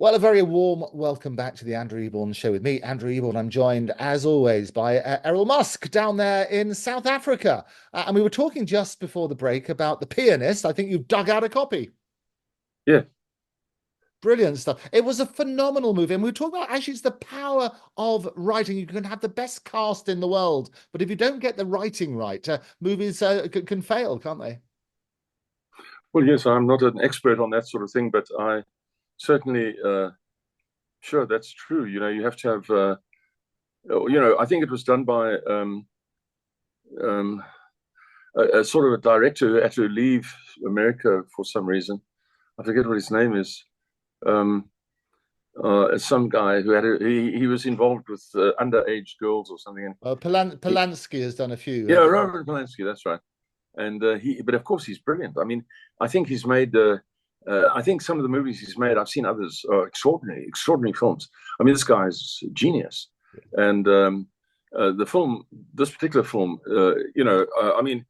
Well, a very warm welcome back to the Andrew Eborn show with me, Andrew Eborn. I'm joined, as always, by Errol Musk down there in South Africa. And we were talking just before the break about The Pianist. I think you've dug out a copy. Yeah. Brilliant stuff. It was a phenomenal movie. And we were talking about actually it's the power of writing. You can have the best cast in the world, but if you don't get the writing right, movies can fail, can't they? Well, yes, I'm not an expert on that sort of thing, but I certainly sure that's true. You have to have I think it was done by um, a sort of a director who had to leave America for some reason. I forget what his name is. Um, some guy who he was involved with underage girls or something. And he, Polanski has done a few, yeah, hasn't Roman Polanski, that's right. And but of course, he's brilliant. I mean, I think he's made. I think some of the movies he's made, I've seen others, are extraordinary, extraordinary films. I mean, this guy's genius. And the film, this particular film, I mean,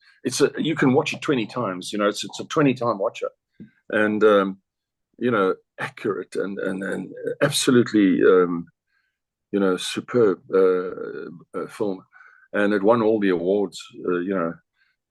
you can watch it 20 times. It's a 20-time watcher, and accurate and absolutely, superb film, and it won all the awards.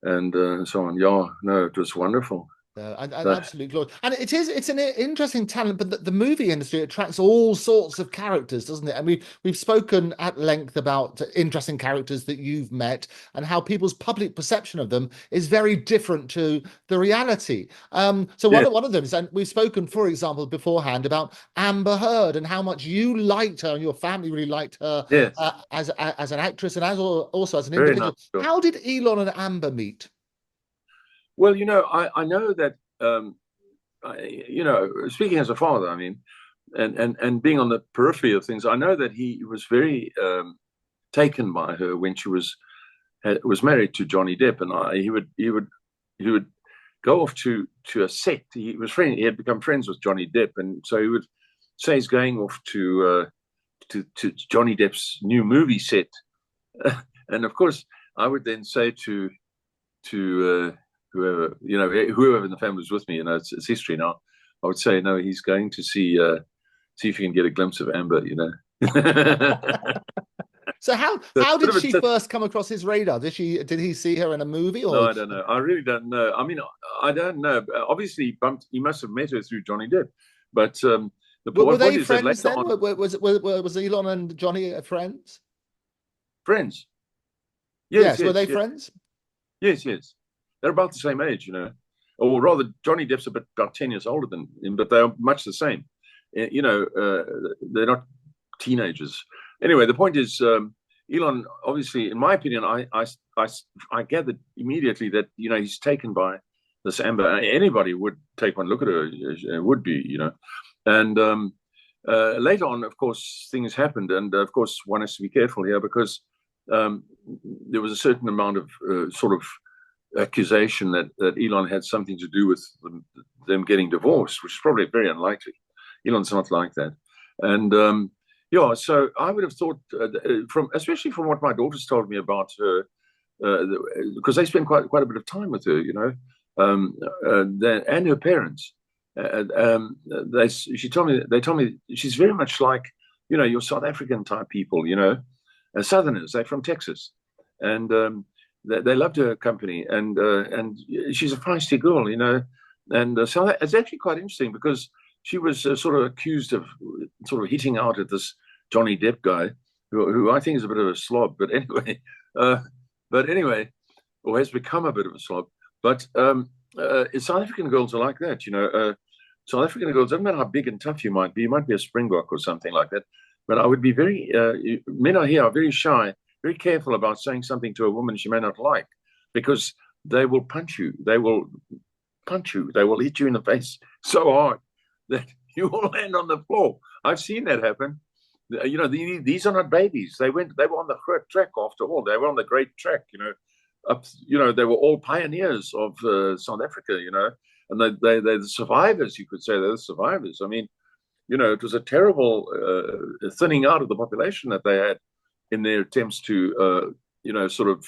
And so on. Yeah, no, it was wonderful. and That, absolute glory. And it's an interesting talent, but the movie industry attracts all sorts of characters, doesn't it? And we've spoken at length about interesting characters that you've met and how people's public perception of them is very different to the reality. So yeah, one of them is, and we've spoken, for example, beforehand about Amber Heard and how much you liked her and your family really liked her yes, as an actress and also as an very nice individual. film. How did Elon and Amber meet? Well, I know that, speaking as a father, I mean, and being on the periphery of things, I know that he was very taken by her when she was married to Johnny Depp, and he would go off to a set. He had become friends with Johnny Depp, and so he would say he's going off to Johnny Depp's new movie set, and of course, I would then say to whoever in the family was with me, it's history now. I would say, no, he's going to see if he can get a glimpse of Amber. So how So, how did bit of she first come across his radar? Did he see her in a movie no, or I don't know. I really don't know. I mean, I don't know. Obviously, he must have met her through Johnny Depp. But were what point they is that friends later then? on, Was Elon and Johnny friends? friends. Yes, Yes, were yes, they yes, friends? yes, yes. They're about the same age. Or rather, Johnny Depp's about 10 years older than him, but they are much the same. They're not teenagers. Anyway, the point is, Elon, obviously, in my opinion, I gathered immediately that, he's taken by this Amber. Anybody would take one look at her, would be. And later on, of course, things happened. And of course, one has to be careful here because um, there was a certain amount of sort of accusation that Elon had something to do with them getting divorced, which is probably very unlikely. Elon's not like that. And yeah, so I would have thought, especially from what my daughters told me about her, because they spend quite a bit of time with her, and her parents. They told me she's very much like, your South African type people, Southerners. They're from Texas, and they loved her company, and she's a feisty girl, and so it's actually quite interesting because she was sort of accused of sort of hitting out at this Johnny Depp guy, who I think is a bit of a slob, uh, but anyway, or has become a bit of a slob. But South African girls are like that, South African girls, doesn't matter how big and tough you might be a springbok or something like that. But I would be men are here are very shy, very careful about saying something to a woman she may not like, because they will punch you. They will punch you. They will hit you in the face so hard that you will land on the floor. I've seen that happen. These are not babies. They were on the track after all. They were on the great track. They were all pioneers of South Africa. And they're the survivors. You could say they're the survivors. I mean, it was a terrible thinning out of the population that they had in their attempts to, sort of,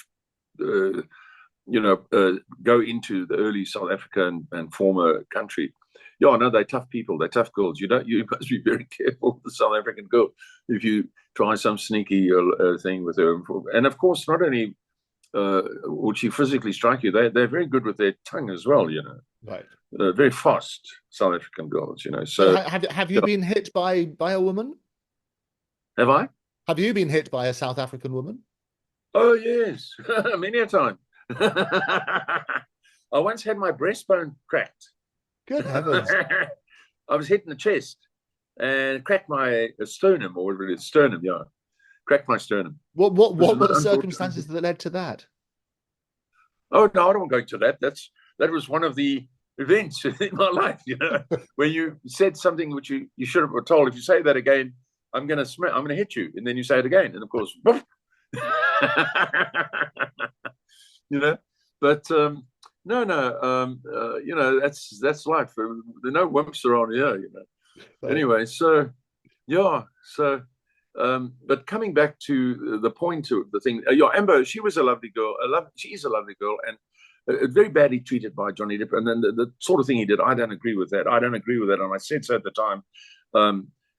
go into the early South Africa and form a country. yeah, no, they're tough people. They're tough girls. You must be very careful with the South African girl if you try some sneaky thing with her. And of course, not only would she physically strike you, they're very good with their tongue as well. Right. Very fast South African girls. So So have you yeah. been hit by a woman? Have I? Have you been hit by a South African woman? Oh yes, many a time. I once had my breastbone cracked. Good heavens. I was hit in the chest and cracked my sternum, or whatever it is, sternum, yeah. Cracked my sternum. What were the circumstances that led to that? Oh no, I don't want to go into that. That was one of the events in my life, where you said something which you should have told. If you say that again, I'm gonna hit you, and then you say it again, and of course, But no, that's life. There are no wimps around here. Right. Anyway, so yeah, but coming back to the point of the thing, Amber, she was a lovely girl. She is a lovely girl, and very badly treated by Johnny Depp. And then the sort of thing he did, I don't agree with that. And I said so at the time.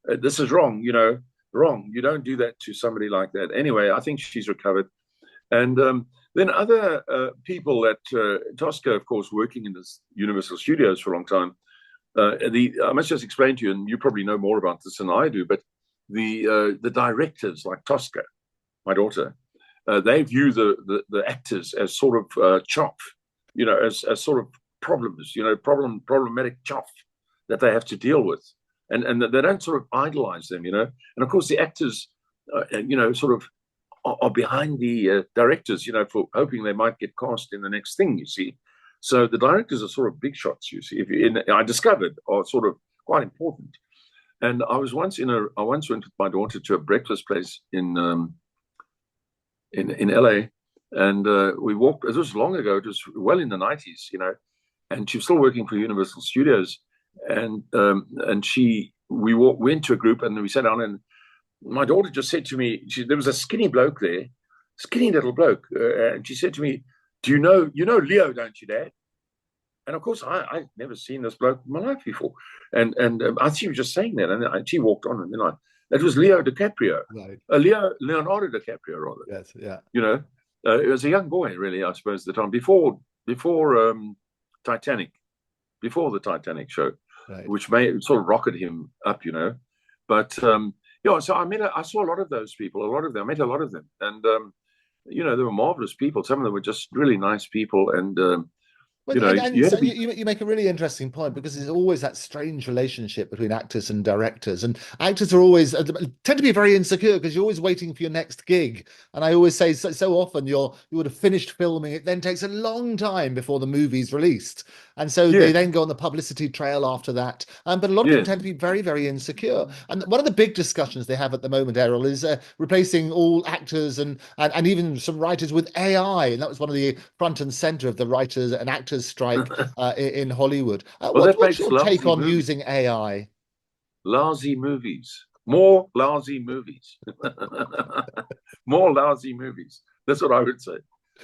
This is wrong. Wrong. You don't do that to somebody like that. Anyway, I think she's recovered. And then other people at Tosca, of course, working in this Universal Studios for a long time. I must just explain to you, and you probably know more about this than I do, but the directors like Tosca, my daughter, they view the actors as sort of chaff, as sort of problems, problematic chaff that they have to deal with, and they don't sort of idolize them, and of course the actors, sort of are behind the directors, for hoping they might get cast in the next thing, you see. So the directors are sort of big shots, you see. I discovered are sort of quite important. And I once went with my daughter to a breakfast place in LA, and we walked. It was long ago. It was well in the 90s, and she was still working for Universal Studios, and we went to a group, and we sat down, and my daughter just said to me, there was a skinny bloke there, skinny little bloke, and she said to me, "Do you know Leo, don't you, Dad?" And of course, I'd never seen this bloke in my life before, and she was just saying that, and she walked on, and then it was Leo DiCaprio, Right. Leonardo DiCaprio, rather. Yes, yeah. It was a young boy, really, I suppose, at the time before Titanic, before the Titanic show, Right. which sort of rocketed him up, But so I saw a lot of those people, I met a lot of them, and they were marvelous people. Some of them were just really nice people, and you make a really interesting point, because there's always that strange relationship between actors and directors, and actors are always tend to be very insecure because you're always waiting for your next gig. And I always say so often you would have finished filming, it then takes a long time before the movie's released, and so they then go on the publicity trail after that. But a lot of people tend to be very, very insecure. And one of the big discussions they have at the moment, Errol, is replacing all actors and even some writers with AI, and that was one of the front and center of the writers and actors strike in Hollywood. What's your take on using AI? Lousy movies. More lousy movies. More lousy movies. That's what I would say.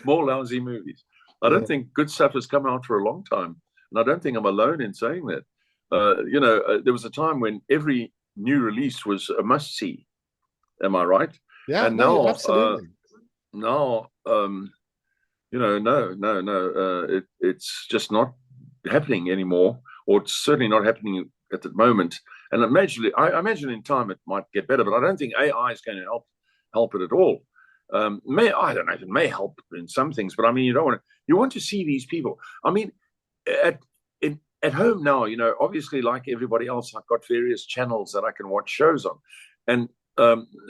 More lousy movies. I don't think good stuff has come out for a long time. And I don't think I'm alone in saying that. There was a time when every new release was a must-see. Am I right? Yeah, and no, absolutely. No. It's just not happening anymore, or it's certainly not happening at the moment. And I imagine in time it might get better, but I don't think AI is going to help it at all. I don't know if it may help in some things, but I mean, you want to see these people. I mean, at home now, obviously, like everybody else, I've got various channels that I can watch shows on, and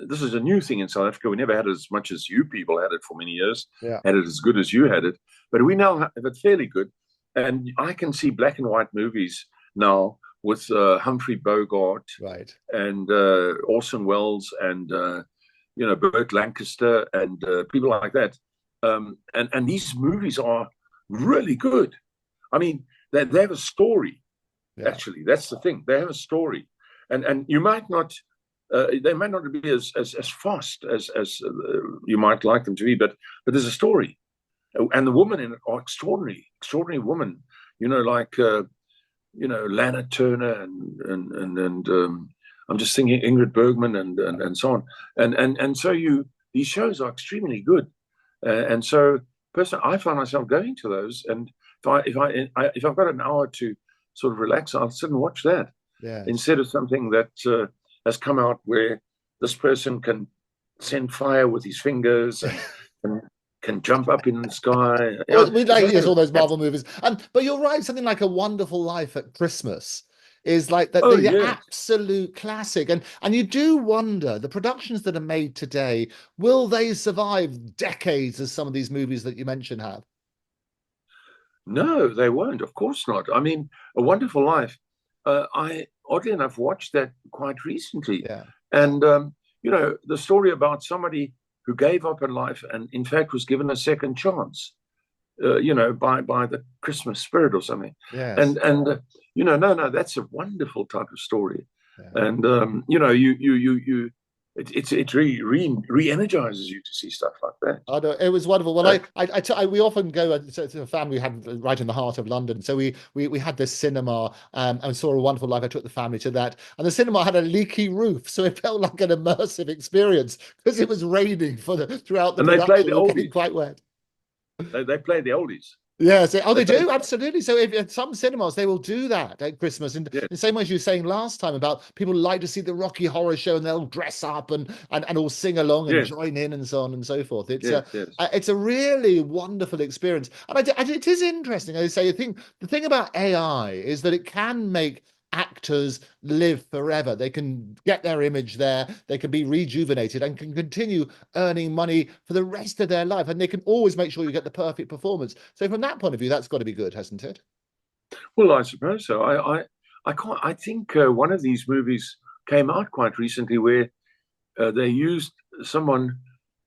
this is a new thing in South Africa. We never had it as much as you people had it for many years. Had it as good as you had it, but we now have it fairly good. And I can see black and white movies now with Humphrey Bogart, right, and Orson Welles, and Burt Lancaster, and people like that. And these movies are really good. I mean, they have a story. Actually, that's the thing. They have a story, and you might not. They might not be as fast as you might like them to be, but there's a story, and the women in it are extraordinary women. Like Lana Turner and I'm just thinking Ingrid Bergman and so on. And so these shows are extremely good. And so personally, I find myself going to those. And if I've got an hour to sort of relax, I'll sit and watch that Yes. instead of something that has come out where this person can send fire with his fingers and can jump up in the sky. Well, we It's like, like, yes, all those that's, Marvel movies. But you're right, something like A Wonderful Life at Christmas is like oh the yes. absolute classic. And you do wonder, the productions that are made today, will they survive decades as some of these movies that you mentioned have? No, they won't. Of course not. I mean, A Wonderful Life. I oddly enough watched that quite recently, Yeah. and the story about somebody who gave up on life and in fact was given a second chance. By the Christmas spirit or something, Yes. and no, that's a wonderful type of story, Yeah. and you it re-energizes you to see stuff like that. I know, it was wonderful. Well, Uh, we often go to a family we had right in the heart of London. So we had this cinema and saw A Wonderful Life. I took the family to that, and the cinema had a leaky roof, so it felt like an immersive experience because it was raining throughout the and they play production. the We were getting oldies. quite wet. They play the oldies. Yeah, so, oh, They they play, do absolutely. So, if at some cinemas they will do that at Christmas, and yeah, the same way as you were saying last time about people like to see the Rocky Horror Show and they'll dress up and all sing along and yes, join in and so on and so forth. yes, yes. It's a really wonderful experience, and it is interesting. I say, I think the thing about AI is that it can make actors live forever. They can get their image there, they can be rejuvenated, and can continue earning money for the rest of their life. And they can always make sure you get the perfect performance. So from that point of view, that's got to be good, hasn't it? Well, I suppose so. I can't. I think one of these movies came out quite recently where they used someone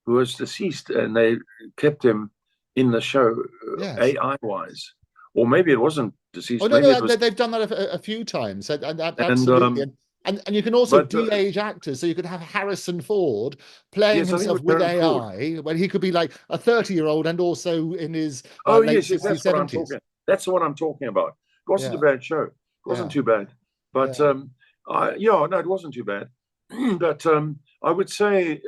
who was deceased and they kept him in the show Yes. AI wise, or maybe it wasn't Oh deceased. no, Maybe it no, was, they've done that a few times, and and absolutely. And you can also but de-age actors, so you could have Harrison Ford playing yes, I think it himself was with Harrison Ford. AI when he could be like a 30-year-old and also in his Oh late yes, yes, 60s, that's what I'm 70s. talking. That's the one I'm talking about. It wasn't a Yeah, bad show. It wasn't yeah, too bad, but yeah. yeah, no, it wasn't too bad. But I would say,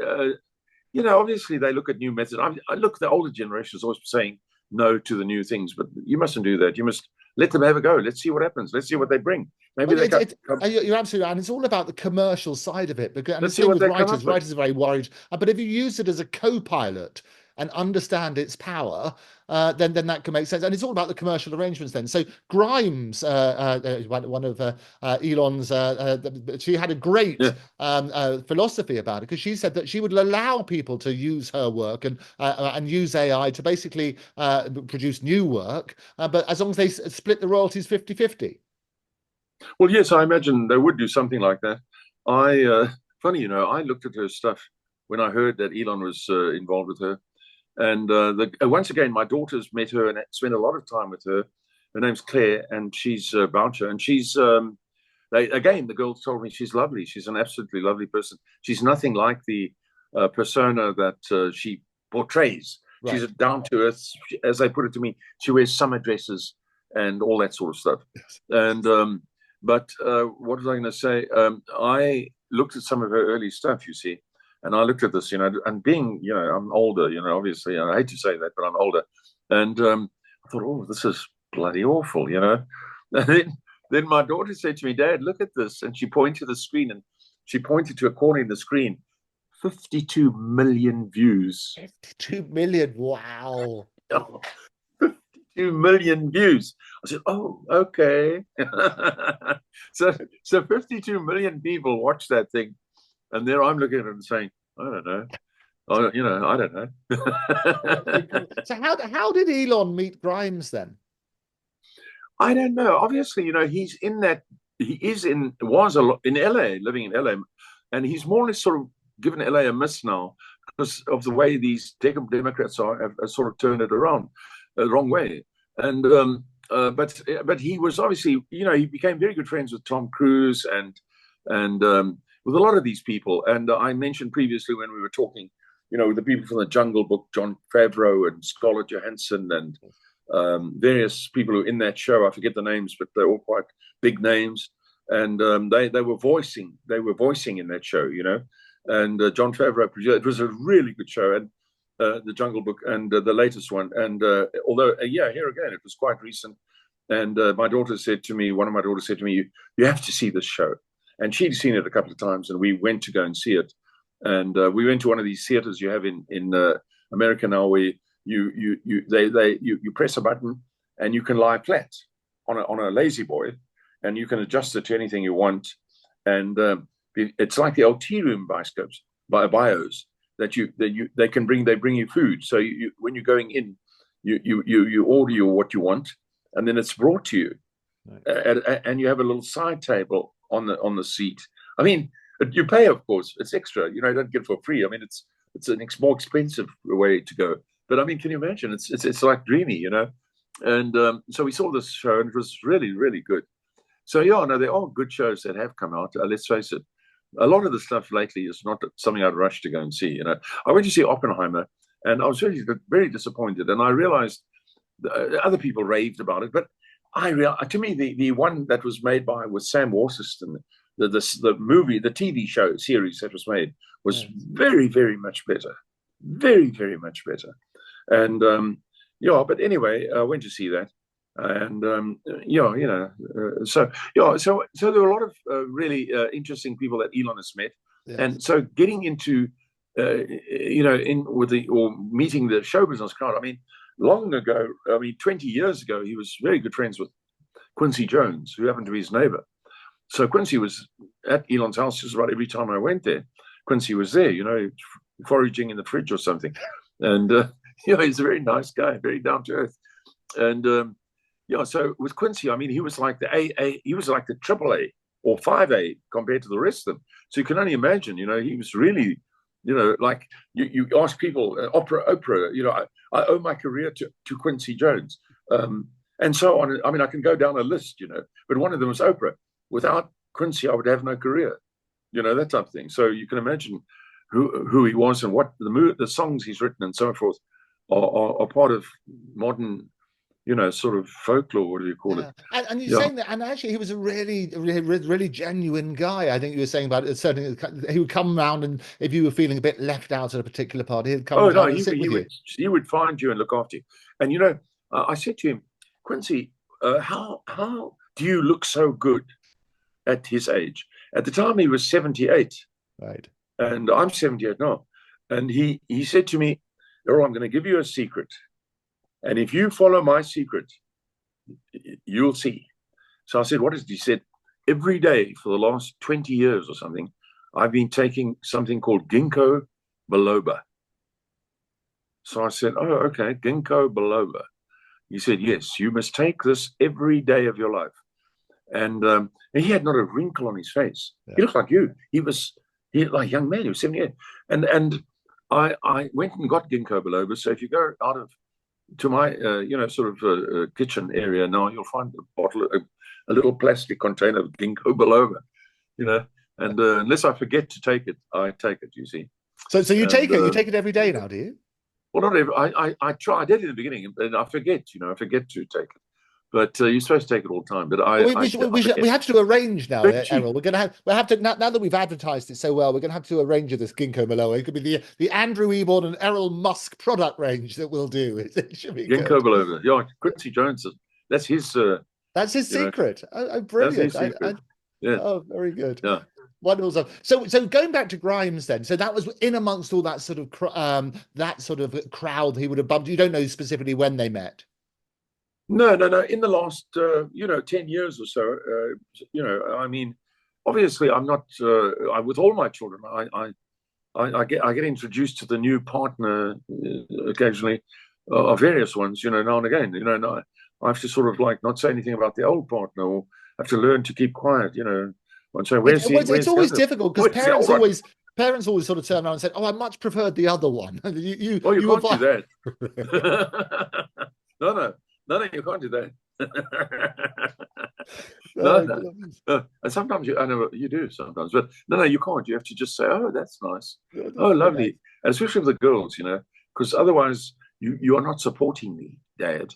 obviously they look at new methods. I look, the older generation is always saying no to the new things, but you mustn't do that. You must let them have a go. Let's see what happens. Let's see what they bring. Maybe Well, they come. you're absolutely right, and it's all about the commercial side of it. Because, and the Let's see same what with they come writers. up with. Writers are very worried. But if you use it as a co-pilot and understand its power, then that can make sense. And it's all about the commercial arrangements. Then, so Grimes, one of Elon's, she had a great Yeah. philosophy about it because she said that she would allow people to use her work and use AI to basically produce new work, but as long as they split the royalties 50-50. Well, yes, I imagine they would do something like that. Funny, I looked at her stuff when I heard that Elon was involved with her, and once again, my daughter's met her and spent a lot of time with her. Her name's Claire, and she's Boucher, and she's again, the girls told me she's lovely. She's an absolutely lovely person. She's nothing like the persona that she portrays. She's a Right. down to earth, as they put it to me. She wears summer dresses and all that sort of stuff. And but what was I going to say? I looked at some of her early stuff, you see, and I looked at this, and being, I'm older, obviously, and I hate to say that, but I'm older, and I thought, oh, this is bloody awful. And then my daughter said to me, Dad, look at this. And she pointed to the screen and she pointed to a corner in the screen, 52 million views. 52 million. Wow. Oh, 52 million views. I said, oh, okay. so 52 million people watch that thing. And there I'm looking at it and saying, I don't know. I don't know. So how did Elon meet Grimes then? I don't know. Obviously, he's in that. He is in was a lot in LA, living in LA, and he's more or less sort of given LA a miss now because of the way these Democrats have sort of turned it around the wrong way. And but he was obviously, he became very good friends with Tom Cruise and with a lot of these people. And I mentioned previously when we were talking, the people from the Jungle Book, John Favreau and Scarlett Johansson various people who are in that show. I forget the names, but they're all quite big names. And they were voicing in that show, you know. And John Favreau produced. It was a really good show, and the Jungle Book, and the latest one. And although, yeah, here again, it was quite recent. And one of my daughters said to me, you have to see this show. And she'd seen it a couple of times, and we went to go and see it. And we went to one of these theaters you have in America now, where you press a button and you can lie flat on a lazy boy, and you can adjust it to anything you want. And it's like the old tea room bioscopes, bios that they bring you food. So when you're going in, you order what you want, and then it's brought to you. Right. And you have a little side table on the seat. I mean, you pay, of course. It's extra. You know, you don't get it for free. I mean, it's a more expensive way to go. But I mean, can you imagine? It's like dreamy, you know. And so we saw this show, and it was really, really good. So yeah, no, there are good shows that have come out. Let's face it, a lot of the stuff lately is not something I'd rush to go and see. You know, I went to see Oppenheimer, and I was really very disappointed. And I realized other people raved about it, but to me, the one that was made with Sam Worcester, the movie, the TV show series that was made was very, very much better, very, very much better. And yeah, but anyway, I went to see that. And yeah, you know, so there were a lot of really interesting people that Elon has met, and so getting into you know, meeting the show business crowd. I mean, long ago, 20 years ago, he was very good friends with Quincy Jones, who happened to be his neighbor. So Quincy was at Elon's house just about every time I went there. Quincy was there, you know, foraging in the fridge or something, and you know, he's a very nice guy, very down to earth, and. Yeah, so with Quincy, I mean, he was like the AA, he was like the AAA or 5A compared to the rest of them. So you can only imagine, you know, he was really, you know, like you ask people, Oprah, you know, I owe my career to Quincy Jones, and so on. I mean, I can go down a list, you know, but one of them was Oprah. Without Quincy, I would have no career, you know, that type of thing. So you can imagine who he was and what the songs he's written and so forth are part of modern, you know, sort of folklore. What do you call it? And you're saying that, and actually, he was a really, really, really genuine guy. I think you were saying about it. Certainly, he would come around, and if you were feeling a bit left out at a particular party, he'd come. He would find you and look after you. And you know, I said to him, Quincy, how do you look so good at his age? At the time, he was 78, right? And I'm 78 now. And he said to me, Errol, I'm going to give you a secret. And if you follow my secret, you'll see. So I said, what is it? He said, every day for the last 20 years or something, I've been taking something called ginkgo biloba. So I said, oh, okay, ginkgo biloba. He said, yes, you must take this every day of your life. And he had not a wrinkle on his face. Yeah. He looked like you. He was like a young man. He was 78. And I went and got ginkgo biloba. So if you go out to my, you know, sort of kitchen area now, you'll find a bottle, a little plastic container of ginkgo biloba, you know, and unless I forget to take it, I take it, you see. So you take it every day now, do you? Well, not every, I try, I did in the beginning, and I forget to take it. But you're supposed to take it all the time. But we have to arrange now, Errol. We're have to now that we've advertised it so well. We're going to have to arrange this ginkgo biloba. It could be the Andrew Eborn and Errol Musk product range that we'll do. It should be ginkgo biloba. Yeah, Quincy Jones. That's his. That's his secret. Oh, brilliant! That's his secret. Yeah. Oh, very good. Yeah. Wonderful stuff. So going back to Grimes then. So that was in amongst all that sort of crowd he would have bumped. You don't know specifically when they met. No. In the last, 10 years or so, I mean, obviously, I'm not. With all my children, I get introduced to the new partner occasionally, of various ones, now and again. And I have to sort of like not say anything about the old partner, or have to learn to keep quiet. And so it's always difficult because parents always sort of turn around and say, "Oh, I much preferred the other one." you can't do that. No, you can't do that. No. And sometimes I know you do sometimes, but no, you can't. You have to just say, "Oh, that's nice. Oh, lovely," and especially with the girls, because otherwise you are not supporting me, Dad.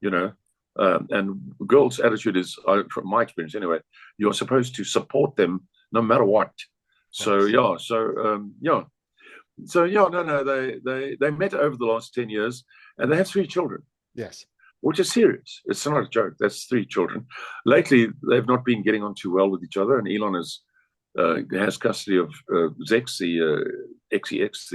you know. And girls' attitude is, from my experience anyway, you're supposed to support them no matter what. So Yes. yeah, no, they met over the last 10 years, and they have 3 children, Yes. which is serious. It's not a joke. That's 3 children. Lately, they've not been getting on too well with each other, and Elon has custody of Zex, the XEX,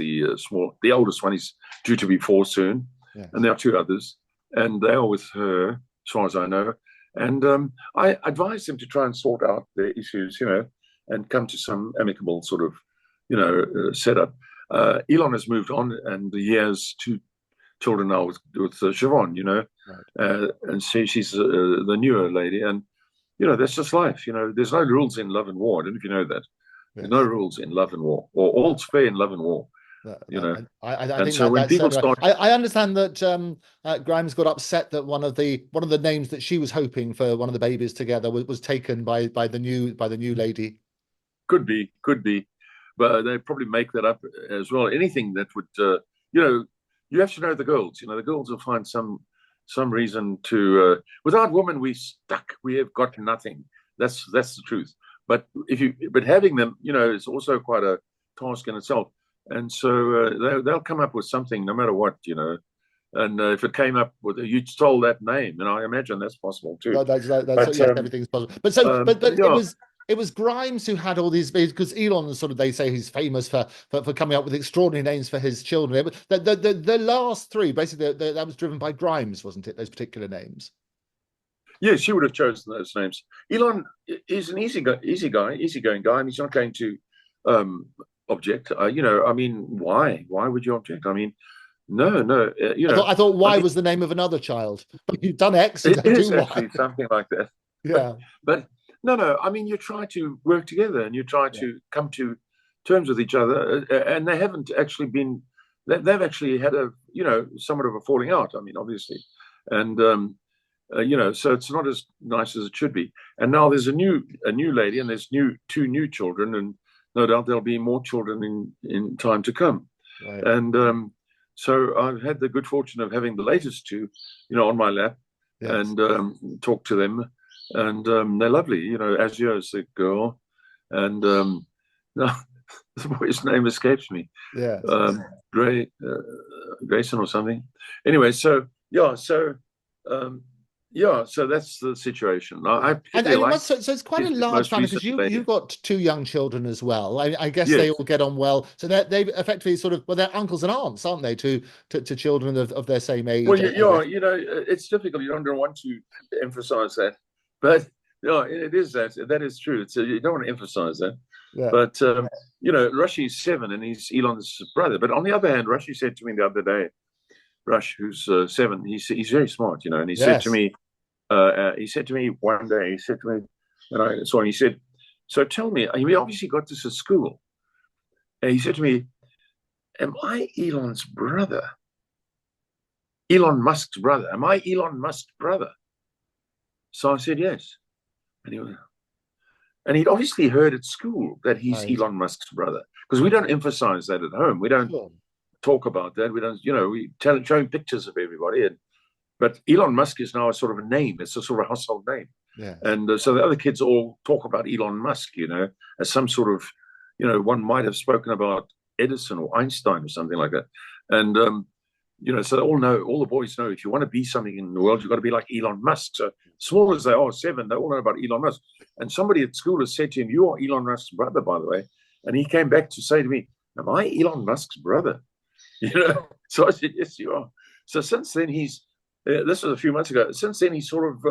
the oldest one. Is due to be 4 soon, Yes. and there are 2 others, and they are with her, as far as I know. And I advise them to try and sort out their issues, and come to some amicable sort of, setup. Elon has moved on, and he has 2 children now with Siobhan, Right. and she's the newer lady, and that's just life. There's no rules in love and war. I don't know if you know that. There's no Yes. rules in love and war, or all's fair in love and war. I And think so when that's people certainly start, right. I understand that Grimes got upset that one of the names that she was hoping for one of the babies together was taken by the new lady. could be, but they probably make that up as well. Anything that would, you have to know the girls. The girls will find some reason to. Without women, we stuck. We have got nothing. That's the truth. But having them, is also quite a task in itself. And so they'll come up with something, no matter what. And if it came up with, you stole that name, and I imagine that's possible too. No, that's But yes, everything's possible. But so, but yeah, it was Grimes who had all these, because Elon sort of, they say he's famous for coming up with extraordinary names for his children. The last 3 basically that was driven by Grimes, wasn't it? Those particular names. yeah, she would have chosen those names. Elon is an easygoing guy, and he's not going to object. I mean, why? Why would you object? I mean, no, I thought I Y mean, was the name of another child, but you've done X, you it don't do is Y. actually something like that. But Yeah, but no. I mean, you try to work together, and you try yeah, to come to terms with each other, and they haven't actually been. They've actually had somewhat of a falling out. I mean, obviously, and so it's not as nice as it should be. And now there's a new lady, and there's 2 new children, and no doubt there'll be more children in time to come. right. And so I've had the good fortune of having the latest 2, on my lap, Yes, and talk to them, and they're lovely. Azure is the girl, and no, the boy's name escapes me. yes. Um, Gray, Grayson or something. Anyway, so yeah, um, so that's the situation. I And particularly it like must, so it's quite a his large most family, recent because you've lady. got 2 young children as well. I guess they Yes. all get on well. So they effectively sort of, well, they're uncles and aunts, aren't they, to children of their same age, Well, I guess. it's difficult. You don't want to emphasize that, but it is that. That is true. You don't want to emphasize that. Yeah. But Rushy's 7, and he's Elon's brother. But on the other hand, Rushy said to me the other day, Rush, who's 7, he's very smart, and he said to Yes. me, one day, he said to me, and I saw him, he said, so tell me, we obviously got this at school. And he said to me, am I Elon's brother? Elon Musk's brother. Am I Elon Musk's brother? So I said, yes. And he'd obviously heard at school that he's Right. Elon Musk's brother, because we don't emphasize that at home. We don't Sure. talk about that. We don't, we showing pictures of everybody. But Elon Musk is now a sort of a name. It's a sort of a household name. Yes. And so the other kids all talk about Elon Musk, as some sort of, one might have spoken about Edison or Einstein or something like that. And, so all the boys know, if you want to be something in the world, you've got to be like Elon Musk. So small as they are, 7, they all know about Elon Musk. And somebody at school has said to him, you are Elon Musk's brother, by the way. And he came back to say to me, am I Elon Musk's brother? So I said, yes, you are. So since then, this was a few months ago. Since then, he's sort of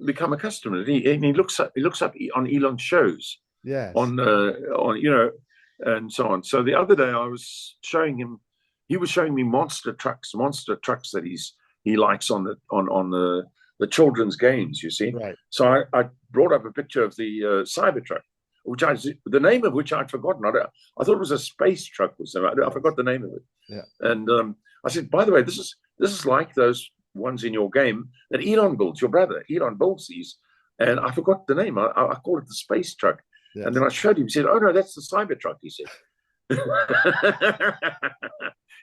become accustomed. He looks up on Elon shows, Yes. on and so on. So the other day, I was showing him. He was showing me monster trucks that he likes on the children's games. You see. Right. So I brought up a picture of the Cybertruck, the name of which I'd forgotten. I thought it was a space truck or something. I forgot the name of it. Yeah. And I said, by the way, this is like those ones in your game that Elon builds. Your brother Elon builds these, and I forgot the name. I called it the space truck. Yes. And then I showed him. He said, "Oh no, that's the Cybertruck." He said.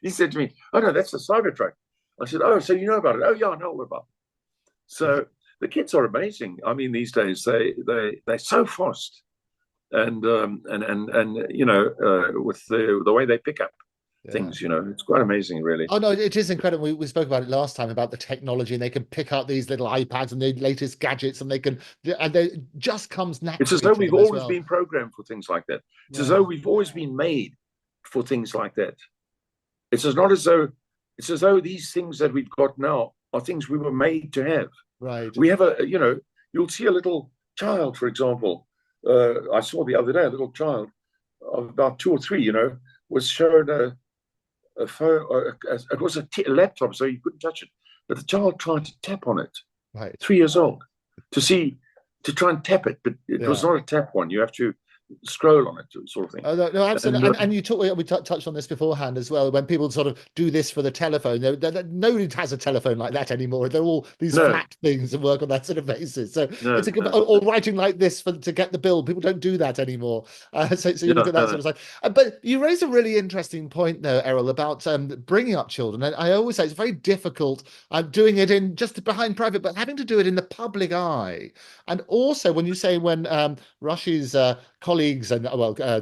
He said to me, "Oh no, that's the Cybertruck." I said, "Oh, so you know about it?" "Oh, yeah, I know about it." So the kids are amazing. I mean, these days they're so fast, and with the way they pick up Yeah. things, it's quite amazing, really. Oh no, it is incredible. We spoke about it last time about the technology, and they can pick up these little iPads and the latest gadgets, and it just comes It's as naturally though to we've them as always well. been programmed for things like that. It's as though Yeah, we've always been made for things like that. It's as not as though it's as though these things that we've got now are things we were made to have. right. We have you'll see a little child, for example. I saw the other day a little child of about 2 or 3, was shown a phone. It was a laptop, so you couldn't touch it. But the child tried to tap on it, Right. 3 years old, to try and tap it, but it was Yeah. not a tap one. You have to scroll on it, sort of thing. Oh, no, no, absolutely. And And you talk, we touched on this beforehand as well. When people sort of do this for the telephone, nobody has a telephone like that anymore. They're all these no, flat things and work on that sort of basis. So it's no, a good, no, or writing like this to get the bill. People don't do that anymore. So you look yeah, at no, that no. sort of side. But you raise a really interesting point there, Errol, about bringing up children. And I always say it's very difficult doing it in just behind private, but having to do it in the public eye. And also when you say when Rush's colleagues and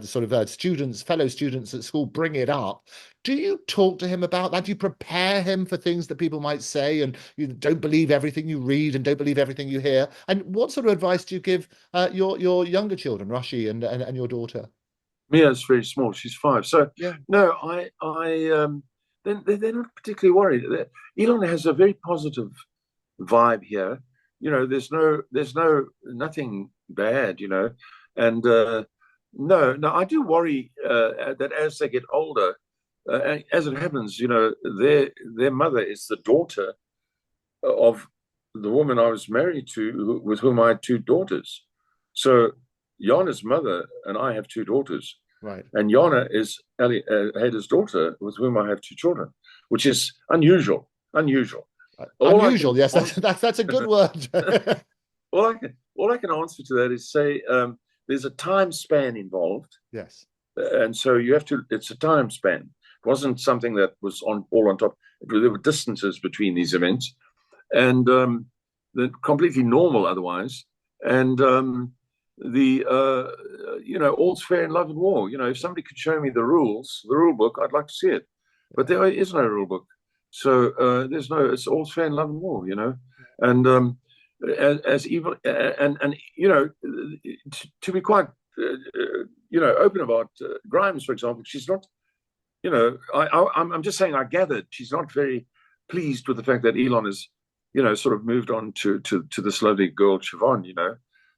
sort of students, fellow students at school bring it up. Do you talk to him about that? Do you prepare him for things that people might say, and you don't believe everything you read and don't believe everything you hear? And what sort of advice do you give your younger children, Rushi and your daughter? Mia's very small. She's 5. So Yeah, no, they're not particularly worried. Elon has a very positive vibe here. There's nothing bad. And no, I do worry that as they get older, as it happens, their mother is the daughter of the woman I was married to, with whom I had 2 daughters. So Jana's mother and I have 2 daughters, right. and Jana is Haider's daughter, with whom I have 2 children, which is unusual. Unusual. All I can Unusual, yes, answer, that's a good word. all I can answer to that is say there's a time span involved, Yes, and so you have to. It's a time span. It wasn't something that was all on top. There were distances between these events, and they're completely normal otherwise. And all's fair in love and war. If somebody could show me the rules, the rule book, I'd like to see it. But there is no rule book, so there's no. It's all's fair in love and war. And as evil and to be quite open about Grimes, for example, she's not. I'm just saying. I gathered she's not very pleased with the fact that Elon is sort of moved on to this lovely girl, Siobhan,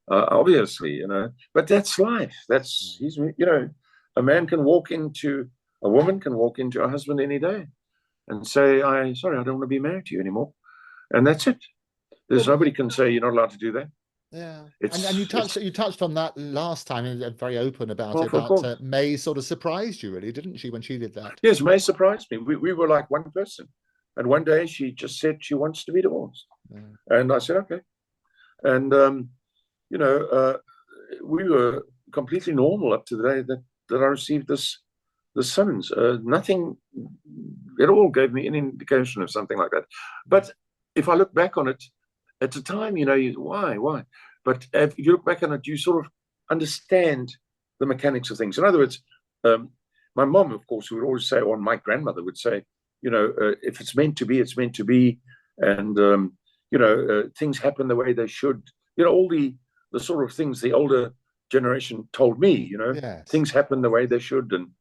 obviously, but that's life. A man can walk into, a woman can walk into a husband any day and say, sorry, I don't want to be married to you anymore. And that's it. There's well, nobody can say you're not allowed to do that. yeah, and you It's, touched it's, you touched on that last time and very open about it. of About course. May sort of surprised you, really, didn't she, when she did that? Yes, May surprised me. We were like one person. And one day she just said she wants to be divorced. Yeah. And I said, okay. And, we were completely normal up to the day that I received this summons. Nothing at all gave me any indication of something like that. But if I look back on it, at the time, why? But if you look back on it, you sort of understand the mechanics of things. In other words, my mom, of course, would always say, or my grandmother would say, if it's meant to be, it's meant to be. And, things happen the way they should. All the sort of things the older generation told me, Yes. things happen the way they should. And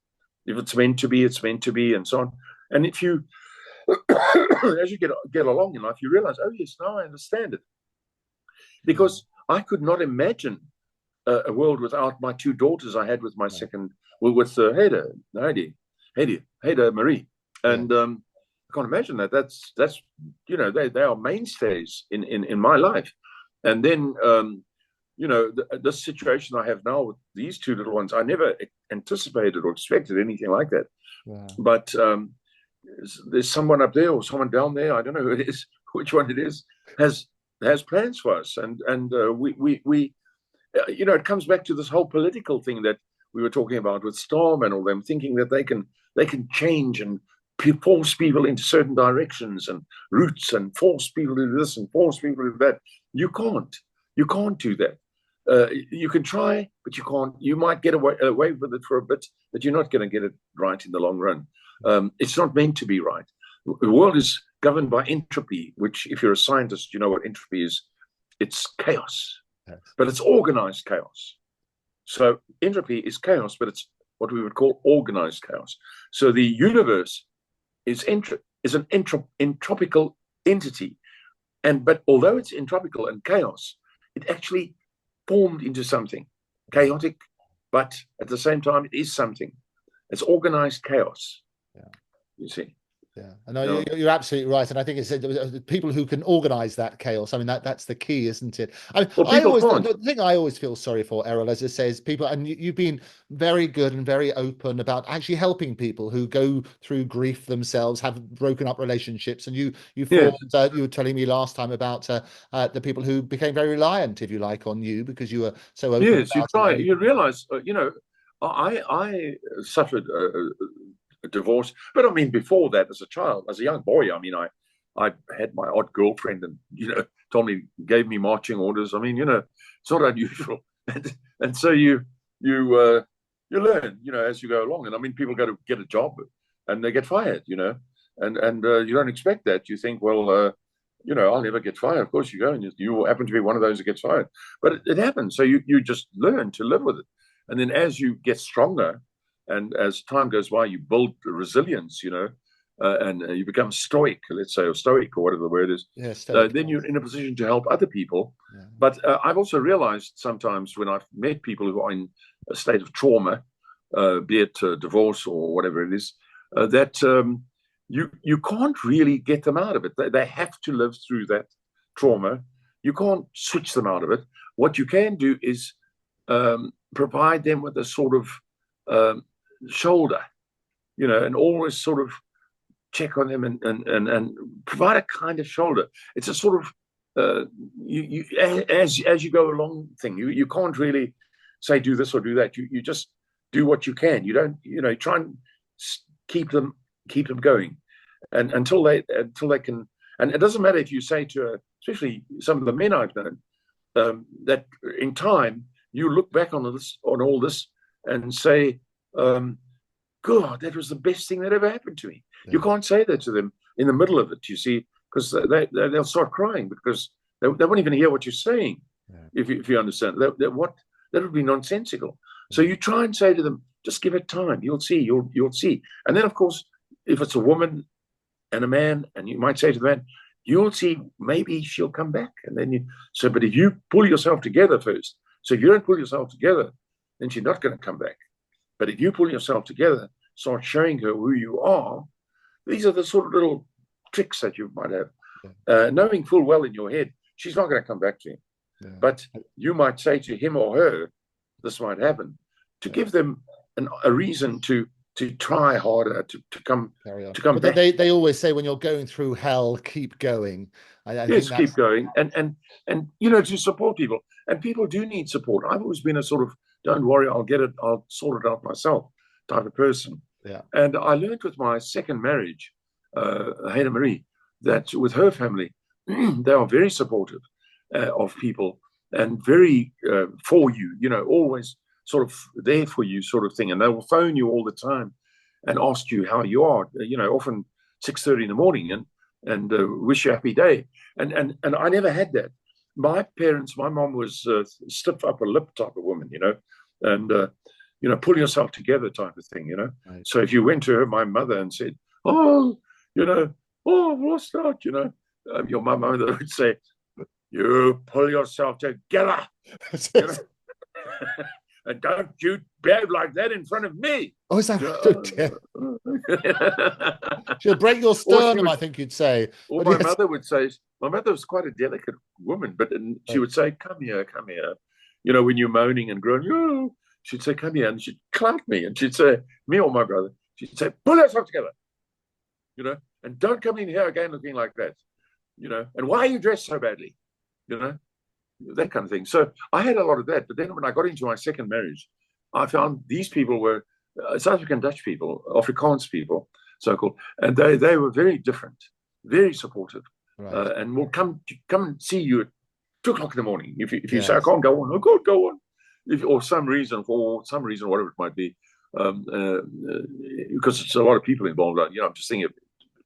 if it's meant to be, it's meant to be, and so on. And if you, as you get along in life, you realize, oh, yes, now I understand it. Because I could not imagine a world without my 2 daughters I had with my second, with Haider Marie. And I can't imagine that. That's they are mainstays in my life. And then this situation I have now with these 2 little ones, I never anticipated or expected anything like that. Yeah. But there's someone up there or someone down there, I don't know who it is, which one it is, has plans for us. And we it comes back to this whole political thing that we were talking about with Storm and all them, thinking that they can change and force people into certain directions and routes, and force people to do this and force people to do that. You can't do that. You can try, but you can't. You might get away with it for a bit, but you're not going to get it right in the long run. It's not meant to be right. The world is governed by entropy, which, if you're a scientist, you know what entropy is. It's chaos, but it's organized chaos. So entropy is chaos, but it's what we would call organized chaos. So the universe is an entropical entity, but although it's entropical and chaos, it actually formed into something chaotic, but at the same time, it is something. It's organized chaos. Yeah. You see. Yeah, I know you're absolutely right, and I think it's people who can organize that chaos. I mean, that's the key, isn't it? I mean, well, the thing I always feel sorry for, Errol, as I say, is people, and you've been very good and very open about actually helping people who go through grief themselves, have broken up relationships, and you yes. you were telling me last time about the people who became very reliant, if you like, on you because you were so open. Yes, you try. You realize, I suffered a divorce, but I mean, before that, as a child, as a young boy, I mean, I had my odd girlfriend, and gave me marching orders. I mean, it's not unusual, and so you learn, as you go along. And I mean, people go to get a job and they get fired, and you don't expect that. You think, well, I'll never get fired. Of course, you go and you happen to be one of those that gets fired, but it happens. So you just learn to live with it, and then as you get stronger. And as time goes by, you build resilience, and you become stoic, let's say, or stoic, or whatever the word is. Yeah, stoic. Then you're in a position to help other people. Yeah. But I've also realized sometimes when I've met people who are in a state of trauma, be it divorce or whatever it is, that you can't really get them out of it. They have to live through that trauma. You can't switch them out of it. What you can do is provide them with a sort of shoulder, and always sort of check on them and provide a kind of shoulder. It's a sort of as you go along thing. You can't really say do this or do that. You just do what you can. You don't try and keep them going, and until they can. And it doesn't matter if you say to especially some of the men I've known that in time you look back on all this and say, God, that was the best thing that ever happened to me. Yeah. You can't say that to them in the middle of it, you see, because they'll start crying because they won't even hear what you're saying. Yeah. If you understand that would be nonsensical. Yeah. So you try and say to them, just give it time. You'll see. You'll see. And then, of course, if it's a woman and a man, and you might say to the man, you'll see, maybe she'll come back. And then but if you pull yourself together first, so if you don't pull yourself together, then she's not going to come back. But if you pull yourself together, start showing her who you are, these are the sort of little tricks that you might have. Knowing full well in your head, she's not going to come back to you. Yeah. But you might say to him or her, this might happen, to give them a reason to try harder, to come back. They always say when you're going through hell, keep going. Yes, keep going. And to support people. And people do need support. I've always been a sort of, don't worry, I'll sort it out myself type of person. Yeah. And I learned with my second marriage, Hannah Marie, that with her family, they are very supportive of people and very for you, always sort of there for you sort of thing. And they will phone you all the time and ask you how you are, often 6:30 in the morning and wish you a happy day. And I never had that. My mom was stiff upper lip type of woman, and, pull yourself together type of thing, Right. So if you went to her, my mother, and said, what's that, your mother would say, you pull yourself together, and don't you behave like that in front of me. Oh, is that she'll break your sternum, I think you'd say. Or my mother would say, my mother was quite a delicate woman, but she would say, come here. When you're moaning and groaning, she'd say, come here, and she'd clout me, and she'd say, me or my brother, she'd say, pull yourself together, and don't come in here again looking like that, and why are you dressed so badly, that kind of thing. So I had a lot of that. But then when I got into my second marriage, I found these people were South African Dutch people, Afrikaans people. so called, and they were very different, very supportive, Right. and will come and see you at 2 o'clock in the morning. If you say I Yes. can't go on, I can't go on, or some reason, whatever it might be, because it's a lot of people involved. I'm just thinking of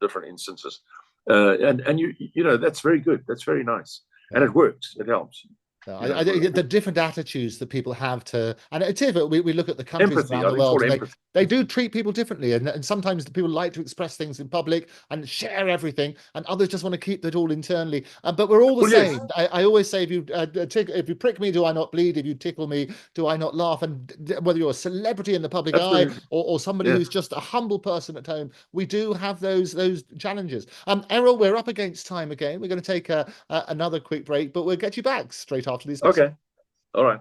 different instances, and you know that's very good. That's very nice, and Yeah. it works. It helps. I think the different attitudes that people have to, and it's if we look at the countries Empathy. around I the think it's world, called and empathy. they do treat people differently, and sometimes the people like to express things in public and share everything, and others just want to keep it all internally. But we're all the Well, yes, same. I always say, if you prick me, do I not bleed? If you tickle me, do I not laugh? And whether you're a celebrity in the public eye absolutely. or somebody Yeah. who's just a humble person at home, we do have those challenges. Errol, we're up against time again. We're going to take another quick break, but we'll get you back straight after these messages. Okay. All right.